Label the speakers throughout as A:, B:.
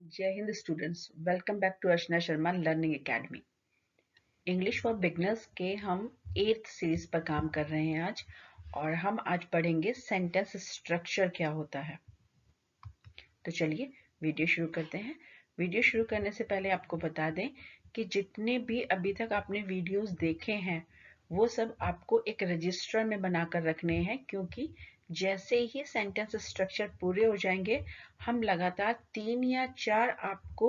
A: जय हिंद students, welcome back to Archana Sharma learning academy. English for beginners के हम 8th सीरीज पर काम कर रहे हैं आज, और हम आज पढ़ेंगे सेंटेंस स्ट्रक्चर क्या होता है। तो चलिए वीडियो शुरू करते हैं। वीडियो शुरू करने से पहले आपको बता दें कि जितने भी अभी तक आपने वीडियोस देखे हैं वो सब आपको एक रजिस्टर में बनाकर रखने हैं, क्योंकि जैसे ही सेंटेंस स्ट्रक्चर पूरे हो जाएंगे हम लगातार 3 या 4 आपको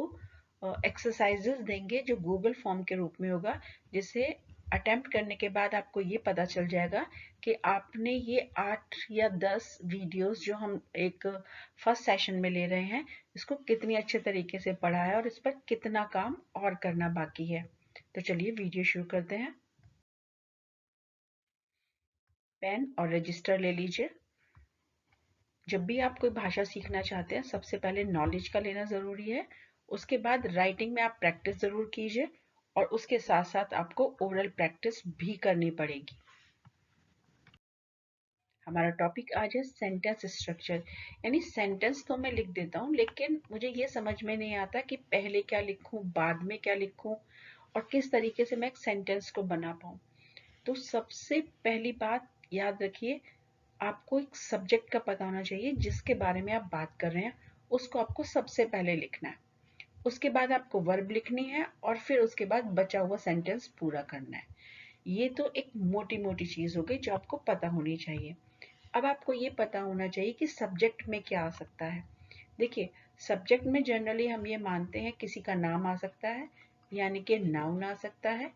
A: एक्सरसाइजेस देंगे जो गूगल फॉर्म के रूप में होगा, जिसे अटेम्प्ट करने के बाद आपको ये पता चल जाएगा कि आपने ये 8 या 10 वीडियोस जो हम एक फर्स्ट सेशन में ले रहे हैं इसको कितनी अच्छे तरीके से पढ़ा है और इस पर कितना काम और करना बाकी है। तो चलिए वीडियो शुरू करते हैं। पेन और रजिस्टर ले लीजिए। जब भी आप कोई भाषा सीखना चाहते हैं सबसे पहले नॉलेज का लेना ज़रूरी है, उसके बाद राइटिंग में आप प्रैक्टिस ज़रूर कीजिए और उसके साथ साथ आपको ओरल प्रैक्टिस भी करनी पड़ेगी। हमारा टॉपिक आज है सेंटेंस स्ट्रक्चर, यानी सेंटेंस तो मैं लिख देता हूँ लेकिन मुझे ये समझ में नहीं आता कि पहले क्या लिखूँ बाद में क्या लिखूँ और किस तरीके से मैं एक सेंटेंस को बना पाऊँ। तो सबसे पहली बात याद रखिए, आपको एक सब्जेक्ट का पता होना चाहिए जिसके बारे में आप बात कर रहे हैं, उसको आपको सबसे पहले लिखना है। उसके बाद आपको वर्ब लिखनी है और फिर उसके बाद बचा हुआ सेंटेंस पूरा करना है। ये तो एक मोटी मोटी चीज हो गई जो आपको पता होनी चाहिए। अब आपको ये पता होना चाहिए कि सब्जेक्ट में क्या आ सकता है। देखिए, सब्जेक्ट में जनरली हम ये मानते हैं किसी का नाम आ सकता है, यानी कि नाउन आ सकता है,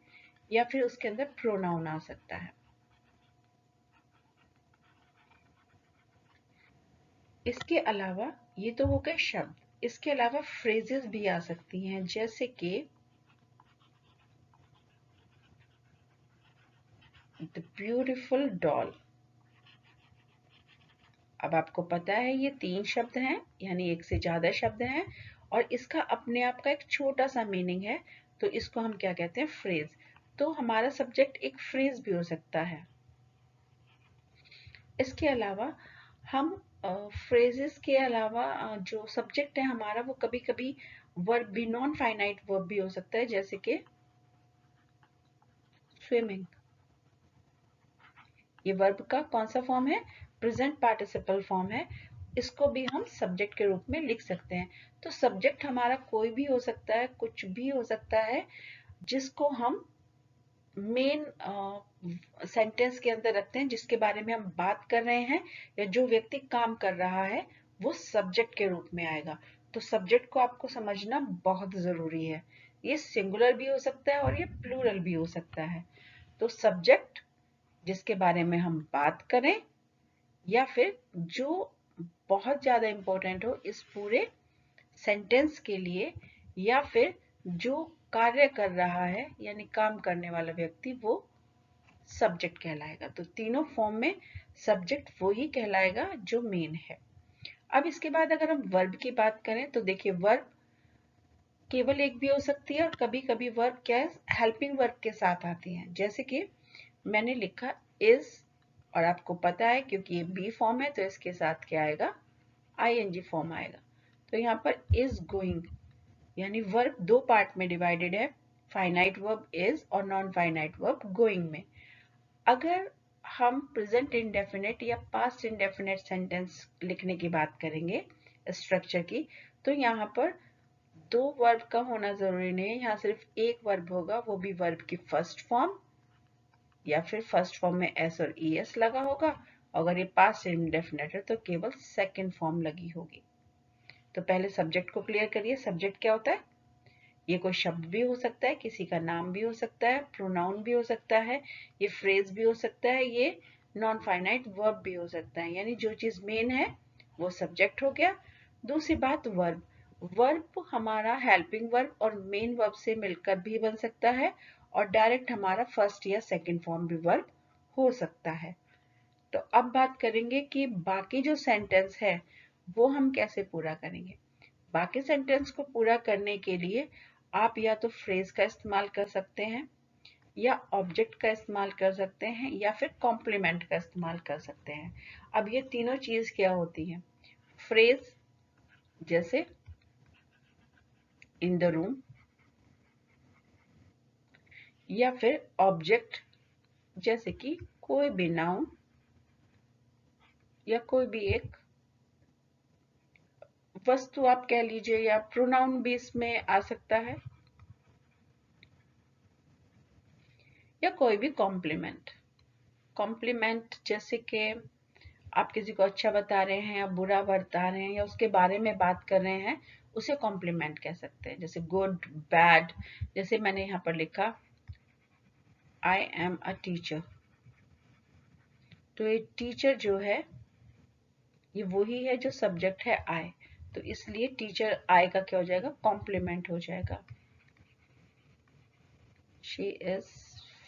A: या फिर उसके अंदर प्रोनाउन आ सकता है। इसके अलावा ये तो हो गए शब्द, इसके अलावा फ्रेजेस भी आ सकती हैं, जैसे कि द ब्यूटिफुल डॉल। अब आपको पता है ये 3 शब्द हैं, यानी एक से ज्यादा शब्द हैं और इसका अपने आप का एक छोटा सा मीनिंग है, तो इसको हम क्या कहते हैं, फ्रेज। तो हमारा सब्जेक्ट एक फ्रेज भी हो सकता है। इसके अलावा हम फ्रेजेस के अलावा जो सब्जेक्ट है हमारा वो कभी कभी वर्ब भी, नॉन फाइनाइट वर्ब भी हो सकता है, जैसे कि स्विमिंग। ये वर्ब का कौन सा फॉर्म है, प्रेजेंट पार्टिसिपल फॉर्म है। इसको भी हम सब्जेक्ट के रूप में लिख सकते हैं। तो सब्जेक्ट हमारा कोई भी हो सकता है, कुछ भी हो सकता है जिसको हम मेन सेंटेंस के अंदर रखते हैं, जिसके बारे में हम बात कर रहे हैं या जो व्यक्ति काम कर रहा है वो सब्जेक्ट के रूप में आएगा। तो सब्जेक्ट को आपको समझना बहुत जरूरी है। ये सिंगुलर भी हो सकता है और ये प्लूरल भी हो सकता है। तो सब्जेक्ट जिसके बारे में हम बात करें, या फिर जो बहुत ज्यादा इंपॉर्टेंट हो इस पूरे सेंटेंस के लिए, या फिर जो कार्य कर रहा है यानी काम करने वाला व्यक्ति, वो सब्जेक्ट कहलाएगा। तो तीनों फॉर्म में सब्जेक्ट वो ही कहलाएगा जो मेन है। अब इसके बाद अगर हम वर्ब की बात करें तो देखिए, वर्ब केवल एक भी हो सकती है और कभी कभी वर्ब क्या है, हेल्पिंग वर्ब के साथ आती है। जैसे कि मैंने लिखा इज, और आपको पता है क्योंकि ये बी फॉर्म है तो इसके साथ क्या आएगा, आईएनजी फॉर्म आएगा। तो यहाँ पर इज गोइंग, यानी वर्ब दो पार्ट में डिवाइडेड है, फाइनाइट वर्ब इज और नॉन फाइनाइट वर्ब गोइंग में। अगर हम प्रेजेंट इंडेफिनिट या पास्ट इंडेफिनिट सेंटेंस लिखने की बात करेंगे स्ट्रक्चर की, तो यहाँ पर दो वर्ब का होना जरूरी नहीं है, यहाँ सिर्फ एक वर्ब होगा, वो भी वर्ब की फर्स्ट फॉर्म या फिर फर्स्ट फॉर्म में एस और ई एस लगा होगा। अगर ये पास्ट इंडेफिनिट है तो केवल सेकंड फॉर्म लगी होगी। तो पहले सब्जेक्ट को क्लियर करिए। सब्जेक्ट क्या होता है, ये कोई शब्द भी हो सकता है, किसी का नाम भी हो सकता है, प्रोनाउन भी हो सकता है, ये फ्रेज भी हो सकता है, ये नॉन फाइनाइट वर्ब भी हो सकता है। यानी जो चीज मेन है वो सब्जेक्ट हो गया। दूसरी बात वर्ब, वर्ब हमारा हेल्पिंग वर्ब और मेन वर्ब से मिलकर भी बन सकता है और डायरेक्ट हमारा फर्स्ट या सेकंड फॉर्म भी वर्ब हो सकता है। तो अब बात करेंगे कि बाकी जो सेंटेंस है वो हम कैसे पूरा करेंगे। बाकी सेंटेंस को पूरा करने के लिए आप या तो फ्रेज का इस्तेमाल कर सकते हैं, या ऑब्जेक्ट का इस्तेमाल कर सकते हैं, या फिर कॉम्प्लीमेंट का इस्तेमाल कर सकते हैं। अब ये तीनों चीज क्या होती हैं, फ्रेज जैसे इन द रूम, या फिर ऑब्जेक्ट जैसे कि कोई भी नाउन या कोई भी एक वस्तु आप कह लीजिए, या प्रोनाउन भी इसमें आ सकता है, या कोई भी कॉम्प्लीमेंट। कॉम्प्लीमेंट जैसे कि आप किसी को अच्छा बता रहे हैं या बुरा बता रहे हैं या उसके बारे में बात कर रहे हैं, उसे कॉम्प्लीमेंट कह सकते हैं। जैसे गुड, बैड, जैसे मैंने यहाँ पर लिखा आई एम अ टीचर, तो ये टीचर जो है ये वही है जो सब्जेक्ट है आई, तो इसलिए टीचर आई का क्या हो जाएगा, कॉम्प्लीमेंट हो जाएगा। शी इज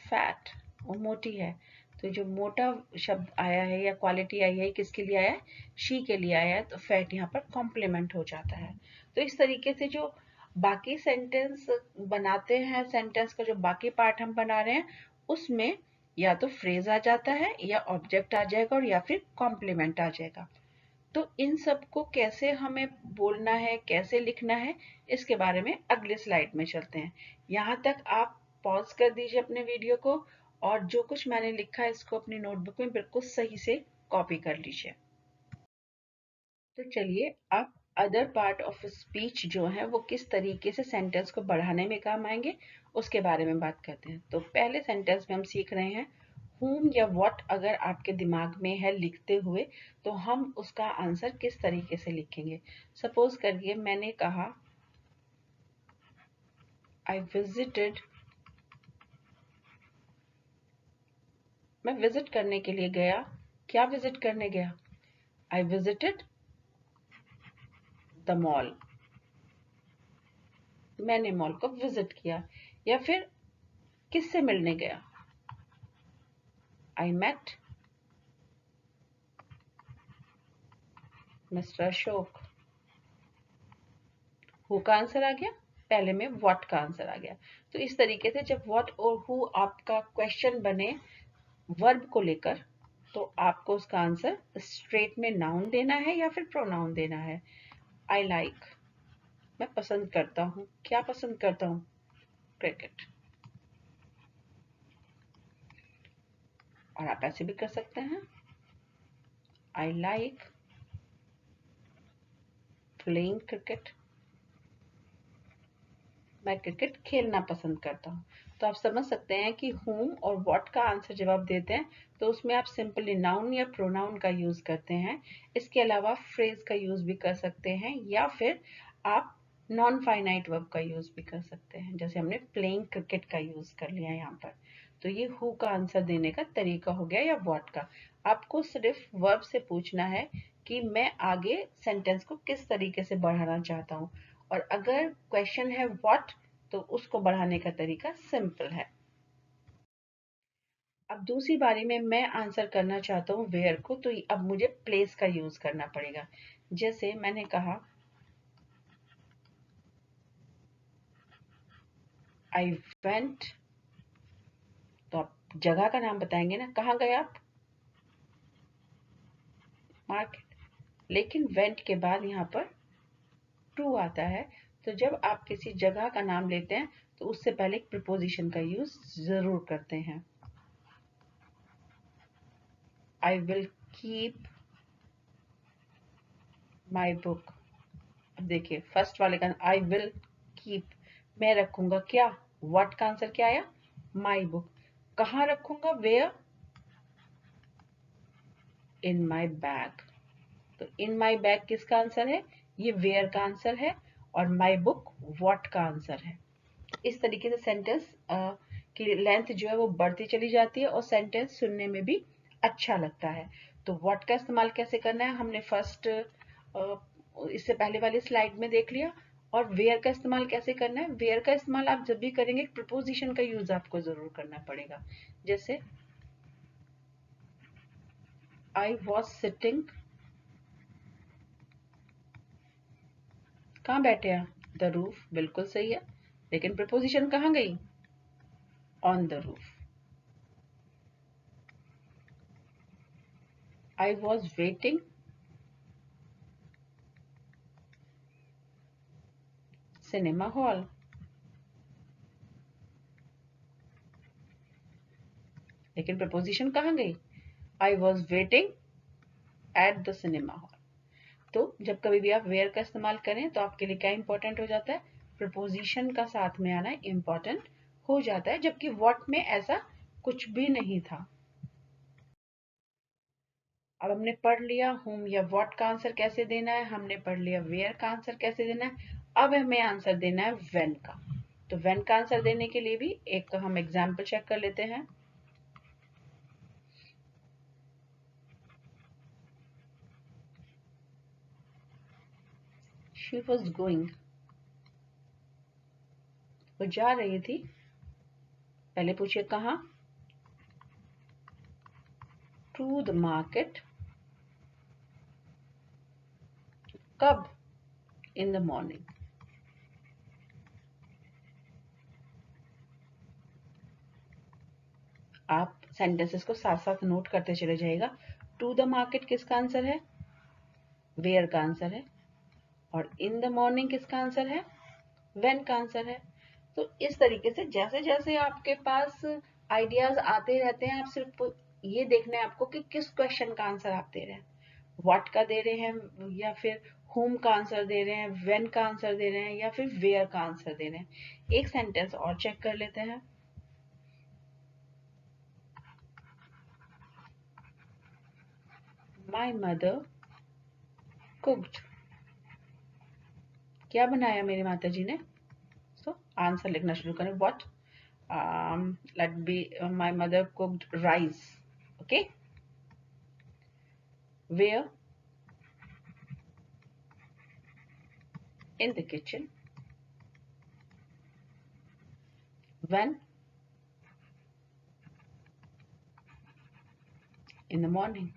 A: फैट, वो मोटी है, तो जो मोटा शब्द आया है या क्वालिटी आई है किसके लिए आया है, शी के लिए आया है, तो फैट यहाँ पर कॉम्प्लीमेंट हो जाता है। तो इस तरीके से जो बाकी सेंटेंस बनाते हैं, सेंटेंस का जो बाकी पार्ट हम बना रहे हैं उसमें या तो फ्रेज आ जाता है या ऑब्जेक्ट आ जाएगा और या फिर कॉम्प्लीमेंट आ जाएगा। तो इन सब को कैसे हमें बोलना है, कैसे लिखना है, इसके बारे में अगले स्लाइड में चलते हैं। यहाँ तक आप पॉज कर दीजिए अपने वीडियो को और जो कुछ मैंने लिखा है इसको अपनी नोटबुक में बिल्कुल सही से कॉपी कर लीजिए। तो चलिए आप अदर पार्ट ऑफ स्पीच जो है वो किस तरीके से सेंटेंस को बढ़ाने में काम आएंगे उसके बारे में बात करते हैं। तो पहले सेंटेंस में हम सीख रहे हैं whom या what अगर आपके दिमाग में है लिखते हुए तो हम उसका आंसर किस तरीके से लिखेंगे। सपोज करिए मैंने कहा I visited, मैं विजिट करने के लिए गया। क्या विजिट करने गया, I visited द मॉल, मैंने मॉल को विजिट किया। या फिर किससे मिलने गया, I met mister Ashok. Who का आंसर आ गया, पहले में व्हाट का आंसर आ गया। तो इस तरीके से जब व्हाट और हु आपका क्वेश्चन बने वर्ब को लेकर तो आपको उसका आंसर स्ट्रेट में नाउन देना है या फिर प्रोनाउन देना है। आई लाइक, मैं पसंद करता हूँ। क्या पसंद करता हूँ, क्रिकेट। और आप ऐसे भी कर सकते हैं, आई लाइक प्लेइंग क्रिकेट, मैं क्रिकेट खेलना पसंद करता हूँ। तो आप समझ सकते हैं कि whom और what का आंसर जब आप देते हैं तो उसमें आप सिंपली नाउन या प्रोनाउन का यूज करते हैं। इसके अलावा फ्रेज का यूज भी कर सकते हैं या फिर आप नॉन फाइनाइट वर्ब का यूज भी कर सकते हैं, जैसे हमने प्लेइंग क्रिकेट का यूज कर लिया यहाँ पर। तो ये हु का आंसर देने का तरीका हो गया या व्हाट का। आपको सिर्फ वर्ब से पूछना है कि मैं आगे सेंटेंस को किस तरीके से बढ़ाना चाहता हूँ, और अगर क्वेश्चन है व्हाट तो उसको बढ़ाने का तरीका सिंपल है। अब दूसरी बारी में मैं आंसर करना चाहता हूँ वेयर को, तो अब मुझे प्लेस का यूज करना पड़ेगा। जैसे मैंने कहा आई वेंट, तो आप जगह का नाम बताएंगे ना, कहाँ गए आप, मार्केट। लेकिन वेंट के बाद यहाँ पर टू आता है, तो जब आप किसी जगह का नाम लेते हैं तो उससे पहले एक प्रीपोजिशन का यूज जरूर करते हैं। I will keep my book. अब देखिए फर्स्ट वाले का आई विल कीप, मैं रखूंगा क्या, व्हाट का आंसर क्या आया, माई बुक। कहाँ रखूंगा, वेयर, इन माई बैग। तो इन माई बैग किसका आंसर है, ये वेयर का आंसर है, और माई बुक व्हाट का आंसर है। इस तरीके से सेंटेंस की लेंथ जो है वो बढ़ती चली जाती है और सेंटेंस सुनने में भी अच्छा लगता है। तो व्हाट का इस्तेमाल कैसे करना है हमने फर्स्ट इससे पहले वाली स्लाइड में देख लिया। और वेयर का इस्तेमाल कैसे करना है, वेयर का इस्तेमाल आप जब भी करेंगे प्रीपोजिशन का यूज आपको जरूर करना पड़ेगा। जैसे आई वॉज सिटिंग, कहाँ बैठे हैं, द रूफ, बिल्कुल सही है, लेकिन प्रीपोजिशन कहाँ गई, on the roof. I was waiting cinema hall. लेकिन प्रपोजिशन कहाँ गई? I was waiting at the cinema hall. तो जब कभी भी आप वेयर का इस्तेमाल करें तो आपके लिए क्या इंपॉर्टेंट हो जाता है? प्रपोजिशन का साथ में आना इंपॉर्टेंट हो जाता है, जबकि व्हाट में ऐसा कुछ भी नहीं था। अब हमने पढ़ लिया whom या what का आंसर कैसे देना है, हमने पढ़ लिया where का आंसर कैसे देना है। अब हमें आंसर देना है when का। तो when का आंसर देने के लिए भी एक हम एग्जाम्पल चेक कर लेते हैं। She was going, वो जा रही थी। पहले पूछिए कहाँ? To the market. कब? In the morning. आप सेंटेंसेस को साथ साथ नोट करते चले जाइएगा। टू द मार्केट किसका आंसर है? वेयर का आंसर है। और इन द मॉर्निंग किसका आंसर है? व्हेन का आंसर है। तो इस तरीके से जैसे जैसे आपके पास आइडियाज आते रहते हैं, आप सिर्फ ये देखना है आपको कि किस क्वेश्चन का आंसर आप दे रहे हैं। व्हाट का दे रहे हैं, या फिर whom का आंसर दे रहे हैं, when का आंसर दे रहे हैं, या फिर where का आंसर दे रहे हैं। एक सेंटेंस और चेक कर लेते हैं। My mother cooked। क्या बनाया मेरी माता जी ने? तो आंसर लिखना शुरू करें। What? Let be my mother cooked rice। Okay? Where? In the kitchen। When? In the morning।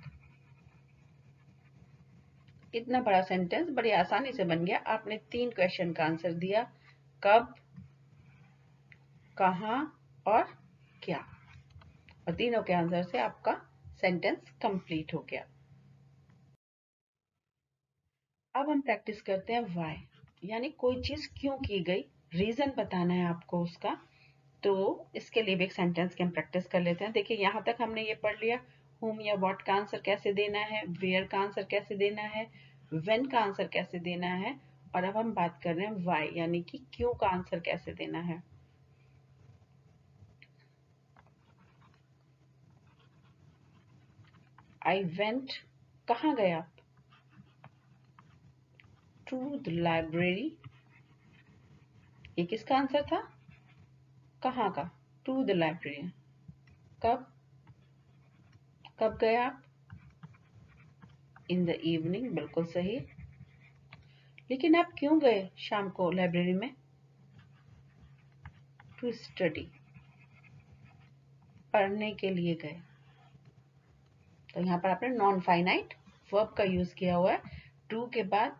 A: इतना बड़ा सेंटेंस बड़ी आसानी से बन गया। आपने 3 क्वेश्चन का आंसर दिया, कब, कहाँ और क्या, और तीनों के आंसर से आपका सेंटेंस कंप्लीट हो गया। अब हम प्रैक्टिस करते हैं व्हाई, यानी कोई चीज क्यों की गई, रीजन बताना है आपको उसका। तो इसके लिए भी एक सेंटेंस की हम प्रैक्टिस कर लेते हैं। देखिए यहाँ तक हमने ये पढ़ लिया whom या what का आंसर कैसे देना है, where का आंसर कैसे देना है, when का आंसर कैसे देना है, और अब हम बात कर रहे हैं why, यानी कि क्यों का आंसर कैसे देना है। I went, कहाँ गए आप? To the library। ये किसका आंसर था? कहाँ का? To the library। कब? कब गए आप? In the evening, बिल्कुल सही। लेकिन आप क्यों गए शाम को लाइब्रेरी में? टू स्टडी, पढ़ने के लिए गए। तो यहाँ पर आपने नॉन फाइनाइट वर्ब का यूज किया हुआ है। टू के बाद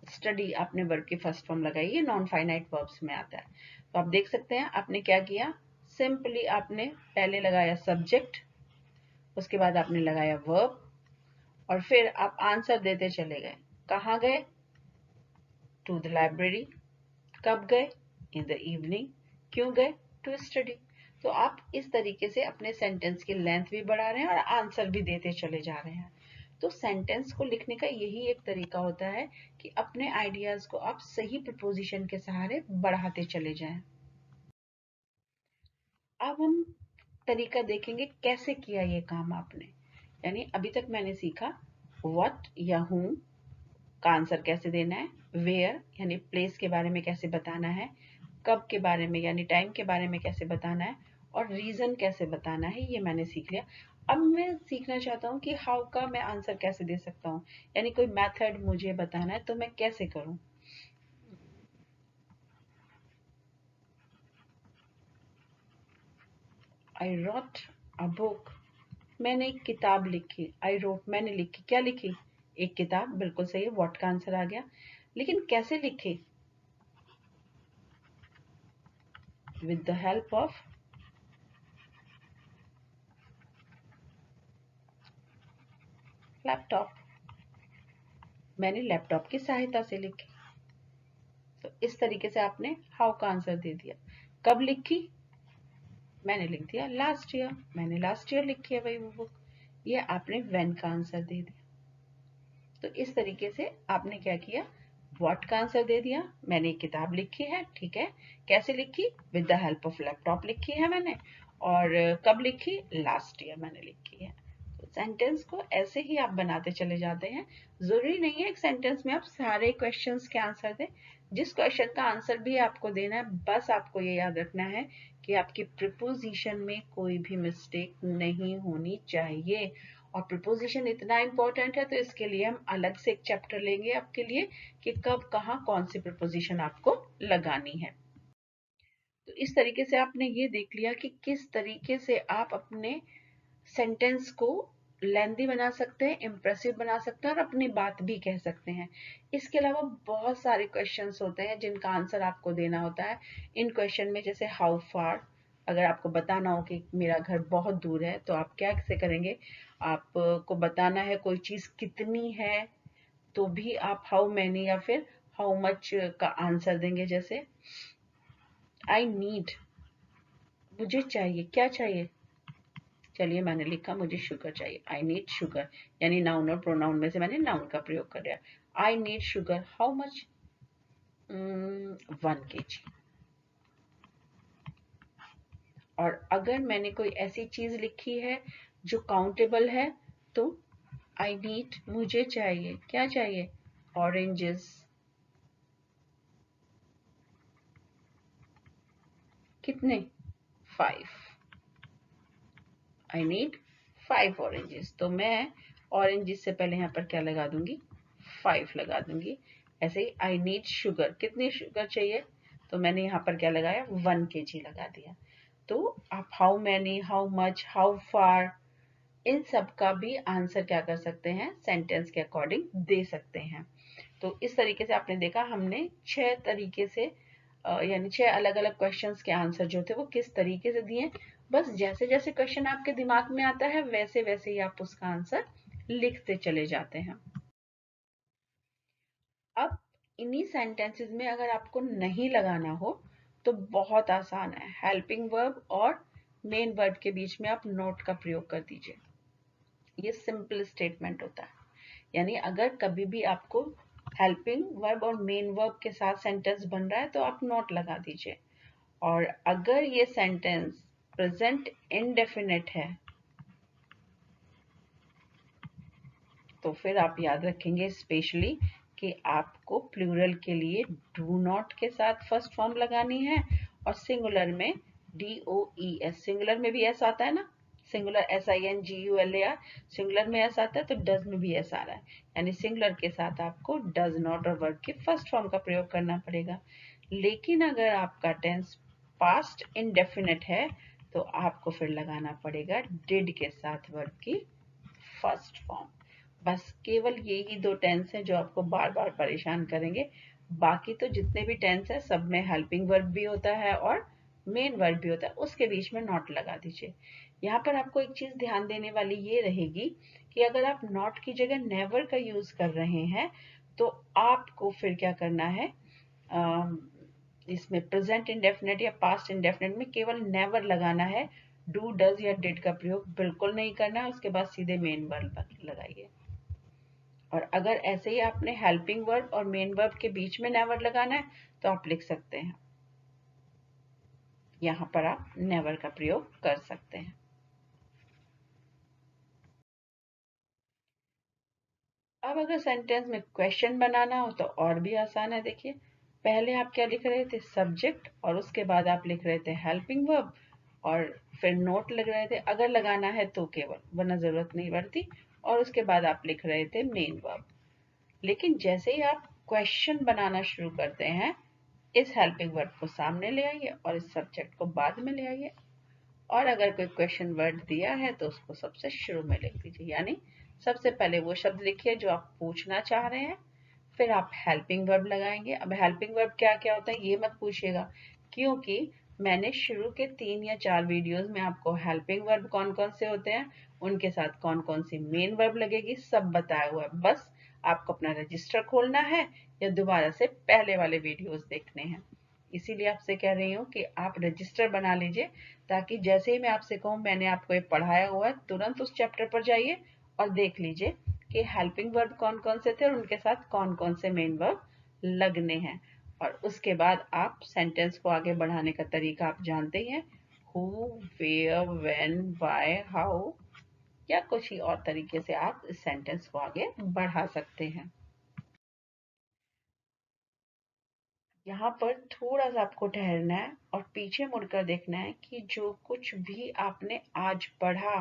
A: स्टडी आपने वर्ब की फर्स्ट फॉर्म लगाई, ये नॉन फाइनाइट वर्ब्स में आता है। तो आप देख सकते हैं आपने क्या किया, सिंपली आपने पहले लगाया सब्जेक्ट, उसके बाद आपने लगाया वर्ब, और फिर आप आंसर देते चले गए। कहाँ गए? To the library. कब गए? In the evening. क्यों गए? To study. तो आप इस तरीके से अपने सेंटेंस की लेंथ भी बढ़ा रहे हैं और आंसर भी देते चले जा रहे हैं। तो सेंटेंस को लिखने का यही एक तरीका होता है कि अपने आइडियाज को आप सही प्रपोजिशन के सहारे बढ़ाते चले जाएं। अब हम तरीका देखेंगे कैसे किया ये काम आपने। यानी अभी तक मैंने सीखा व्हाट या whom का आंसर कैसे देना है, वेयर यानी प्लेस के बारे में कैसे बताना है, कब के बारे में यानी टाइम के बारे में कैसे बताना है, और रीजन कैसे बताना है, ये मैंने सीख लिया। अब मैं सीखना चाहता हूँ कि हाउ का मैं आंसर कैसे दे सकता हूँ, यानी कोई मेथड मुझे बताना है तो मैं कैसे करूँ। आई रोट अ बुक, मैंने एक किताब लिखी। आई रोट, मैंने लिखी, क्या लिखी? एक किताब, बिल्कुल सही है, व्हाट का आंसर आ गया। लेकिन कैसे लिखी? With the help of laptop, मैंने लैपटॉप की सहायता से लिखी। तो इस तरीके से आपने हाउ का आंसर दे दिया। कब लिखी? मैंने लिख दिया लास्ट ईयर, मैंने लास्ट ईयर लिखी है भाई वो बुक। ये आपने व्हेन का आंसर दे दिया। तो इस तरीके से आपने क्या किया, व्हाट का आंसर दे दिया। मैंने किताब लिखी है, ठीक है, कैसे लिखी? With the help of laptop लिखी है मैंने। और कब लिखी? लास्ट ईयर मैंने लिखी है। तो सेंटेंस को ऐसे ही आप बनाते चले जाते हैं। जरूरी नहीं है एक सेंटेंस में आप सारे क्वेश्चंस के आंसर दें। जिस क्वेश्चन का आंसर भी आपको देना है, बस आपको ये याद रखना है कि आपकी प्रीपोजिशन में कोई भी मिस्टेक नहीं होनी चाहिए। और प्रीपोजिशन इतना इंपॉर्टेंट है तो इसके लिए हम अलग से एक चैप्टर लेंगे आपके लिए कि कब कहाँ कौन सी प्रीपोजिशन आपको लगानी है। तो इस तरीके से आपने ये देख लिया कि किस तरीके से आप अपने सेंटेंस को लेंदी बना सकते हैं, इम्प्रेसिव बना सकते हैं और अपनी बात भी कह सकते हैं। इसके अलावा बहुत सारे क्वेश्चंस होते हैं जिनका आंसर आपको देना होता है। इन क्वेश्चन में जैसे हाउ फार, अगर आपको बताना हो कि मेरा घर बहुत दूर है तो आप क्या से करेंगे, आपको बताना है कोई चीज कितनी है तो भी आप हाउ मैनी या फिर हाउ मच का आंसर देंगे। जैसे आई नीड, मुझे चाहिए, क्या चाहिए? चलिए मैंने लिखा मुझे शुगर चाहिए, आई नीड शुगर, यानी नाउन और प्रोनाउन में से मैंने नाउन का प्रयोग कर दिया। I need sugar, how much? 1 kg। और अगर मैंने कोई ऐसी चीज लिखी है जो काउंटेबल है तो आई नीड, मुझे चाहिए, क्या चाहिए? ऑरेंजेस, कितने? 5। आई नीड 5 ऑरेंजेस, तो मैं ऑरेंजेस से पहले यहाँ पर क्या लगा दूंगी? 5 लगा दूंगी। ऐसे ही आई नीड शुगर, कितनी शुगर चाहिए? तो मैंने यहाँ पर क्या लगाया? 1 kg लगा दिया। तो आप how many, how much, how far, इन सब का भी आंसर क्या कर सकते हैं? सेंटेंस के अकॉर्डिंग दे सकते हैं। तो इस तरीके से आपने देखा हमने 6 तरीके से यानी 6 अलग अलग क्वेश्चंस के आंसर जो थे वो किस तरीके से दिए। बस जैसे जैसे क्वेश्चन आपके दिमाग में आता है वैसे वैसे ही आप उसका आंसर लिखते चले जाते हैं। अब इन्हीं सेंटेंसेस में अगर आपको नहीं लगाना हो तो बहुत आसान है, हेल्पिंग वर्ब और मेन वर्ब के बीच में आप नोट का प्रयोग कर दीजिए। ये सिंपल स्टेटमेंट होता है, यानी अगर कभी भी आपको हेल्पिंग वर्ब और मेन वर्ब के साथ सेंटेंस बन रहा है तो आप नोट लगा दीजिए। और अगर ये सेंटेंस प्रेजेंट इंडेफिनिट है तो फिर आप याद रखेंगे स्पेशली कि आपको प्लूरल के लिए डू नॉट के साथ फर्स्ट फॉर्म लगानी है और सिंगुलर में DOES, सिंगुलर में भी ऐसा आता है ना, सिंगुलर SINGULAR, सिंगुलर में ऐसा आता है तो डज में भी ऐसा आ रहा है, यानी सिंगुलर के साथ आपको डज नॉट और वर्ब के फर्स्ट फॉर्म का प्रयोग करना पड़ेगा। लेकिन अगर आपका टेंस पास्ट इंडेफिनिट है तो आपको फिर लगाना पड़ेगा डिड के साथ वर्ब की फर्स्ट फॉर्म। बस केवल यही 2 टेंस हैं जो आपको बार बार परेशान करेंगे। बाकी तो जितने भी टेंस है सब में हेल्पिंग वर्ब भी होता है और मेन वर्ब भी होता है, उसके बीच में नॉट लगा दीजिए। यहाँ पर आपको एक चीज ध्यान देने वाली ये रहेगी कि अगर आप नॉट की जगह नेवर का यूज कर रहे हैं तो आपको फिर क्या करना है, इसमें प्रेजेंट इंडेफिनिट या पास्ट इंडेफिनिट में केवल नेवर लगाना है। डू, डज या डिड का प्रयोग बिल्कुल नहीं करना है, उसके बाद सीधे मेन वर्ब लगाइए। और अगर ऐसे ही आपने हेल्पिंग वर्ब और मेन वर्ब के बीच में नेवर लगाना है तो आप लिख सकते हैं, यहां पर आप नेवर का प्रयोग कर सकते हैं। अब अगर सेंटेंस में क्वेश्चन बनाना हो तो और भी आसान है। देखिए पहले आप क्या लिख रहे थे? सब्जेक्ट, और उसके बाद आप लिख रहे थे हेल्पिंग वर्ब और फिर नोट लग रहे थे अगर लगाना है तो केवल, वरना जरूरत नहीं पड़ती। और उसके बाद आप लिख रहे थे मेन वर्ब। लेकिन जैसे ही आप क्वेश्चन बनाना शुरू करते हैं इस हेल्पिंग वर्ब को सामने ले आइए और इस सब्जेक्ट को बाद में ले आइए। और अगर कोई क्वेश्चन वर्ड दिया है तो उसको सबसे शुरू में लिख दीजिए, यानी सबसे पहले वो शब्द लिखिए जो आप पूछना चाह रहे हैं, फिर आप हेल्पिंग वर्ब लगाएंगे। अब हेल्पिंग वर्ब क्या क्या होता है ये मत पूछिएगा, क्योंकि मैंने शुरू के 3 या 4 वीडियोस में आपको हेल्पिंग वर्ब कौन कौन से होते हैं, उनके साथ कौन कौन सी मेन वर्ब लगेगी सब बताया हुआ है। बस आपको अपना रजिस्टर खोलना है या दोबारा से पहले वाले वीडियोस देखने हैं। इसीलिए आपसे कह रही हूँ कि आप रजिस्टर बना लीजिए, ताकि जैसे ही मैं आपसे कहूँ मैंने आपको ये पढ़ाया हुआ है, तुरंत उस चैप्टर पर जाइए और देख लीजिए कि हेल्पिंग वर्ब कौन कौन से थे और उनके साथ कौन कौन से मेन वर्ब लगने हैं। और उसके बाद आप सेंटेंस को आगे बढ़ाने का तरीका आप जानते ही हैं, who, where, when, why, how, या कुछ ही और तरीके से आप इस सेंटेंस को आगे बढ़ा सकते हैं। यहाँ पर थोड़ा सा आपको ठहरना है और पीछे मुड़कर देखना है कि जो कुछ भी आपने आज पढ़ा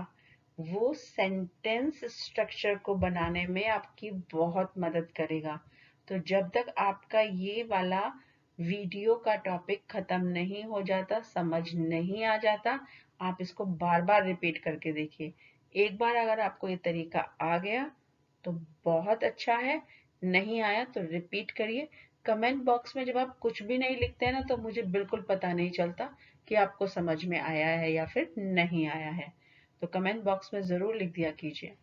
A: वो सेंटेंस स्ट्रक्चर को बनाने में आपकी बहुत मदद करेगा। तो जब तक आपका ये वाला वीडियो का टॉपिक खत्म नहीं हो जाता, समझ नहीं आ जाता, आप इसको बार बार रिपीट करके देखिए। एक बार अगर आपको ये तरीका आ गया तो बहुत अच्छा है, नहीं आया तो रिपीट करिए। कमेंट बॉक्स में जब आप कुछ भी नहीं लिखते हैं ना, तो मुझे बिल्कुल पता नहीं चलता कि आपको समझ में आया है या फिर नहीं आया है। तो कमेंट बॉक्स में ज़रूर लिख दिया कीजिए।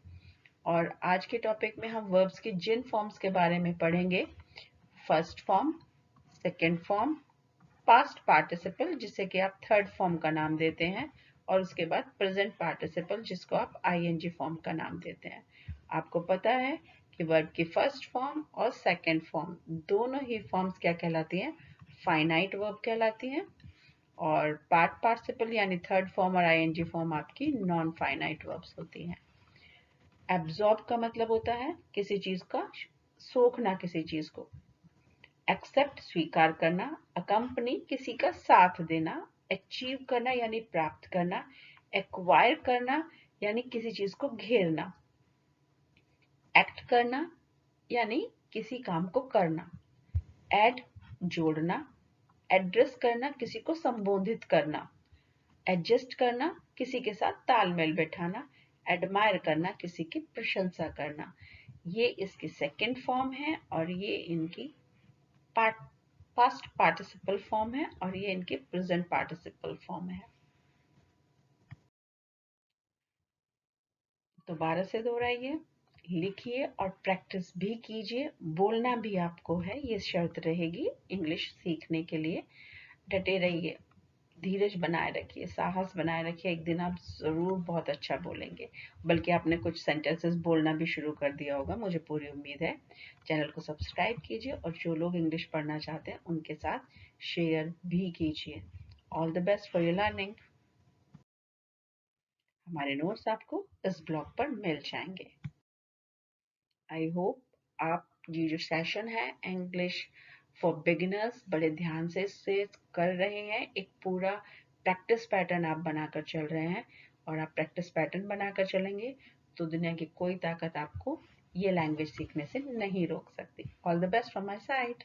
A: और आज के टॉपिक में हम वर्ब्स के जिन फॉर्म्स के बारे में पढ़ेंगे, first form, second form, past participle जिसे कि आप थर्ड फॉर्म का नाम देते हैं, और उसके बाद प्रेजेंट पार्टिसिपल जिसको आप आईएनजी फॉर्म का नाम देते हैं। आपको पता है कि वर्ब की फर्स्ट फॉर्म और सेकेंड फॉर्म दोनों ही फॉर्म्स क्या कहलाती हैं, फाइनाइट वर्ब कहलाती हैं, और पार्ट पार्टिसिपल यानी थर्ड फॉर्म और आईएनजी फॉर्म आपकी नॉन फाइनाइट वर्ब्स होती हैं। एब्जॉर्ब का मतलब होता है किसी चीज का सोखना, किसी चीज को। एक्सेप्ट स्वीकार करना, अकम्पनी किसी का साथ देना, अचीव करना यानी प्राप्त करना, एक्वायर करना यानी किसी चीज को घेरना, एक्ट करना यानी किसी काम को करना, ऐड जोड़ना, एड्रेस करना किसी को संबोधित करना, एडजस्ट करना किसी के साथ तालमेल बैठाना, एडमायर करना किसी की प्रशंसा करना। ये इसकी सेकंड फॉर्म है और ये इनकी पास्ट पार्टिसिपल फॉर्म है और ये इनकी प्रेजेंट पार्टिसिपल फॉर्म है। दोबारा से दोहराइए, लिखिए और प्रैक्टिस भी कीजिए। बोलना भी आपको है, ये शर्त रहेगी इंग्लिश सीखने के लिए। डटे रहिए, धीरज बनाए रखिए, साहस बनाए रखिए, एक दिन आप ज़रूर बहुत अच्छा बोलेंगे। बल्कि आपने कुछ सेंटेंसेस बोलना भी शुरू कर दिया होगा, मुझे पूरी उम्मीद है। चैनल को सब्सक्राइब कीजिए और जो लोग इंग्लिश पढ़ना चाहते हैं उनके साथ शेयर भी कीजिए। All the best for your learning. हमारे नोट्स आपको इस ब्लॉग पर मिल जाएंगे। आई होप आप ये जो सेशन है इंग्लिश फॉर बिगिनर्स बड़े ध्यान से इससे कर रहे हैं। एक पूरा प्रैक्टिस पैटर्न आप बनाकर चल रहे हैं, और आप प्रैक्टिस पैटर्न बनाकर चलेंगे तो दुनिया की कोई ताकत आपको ये लैंग्वेज सीखने से नहीं रोक सकती। All the best from my side.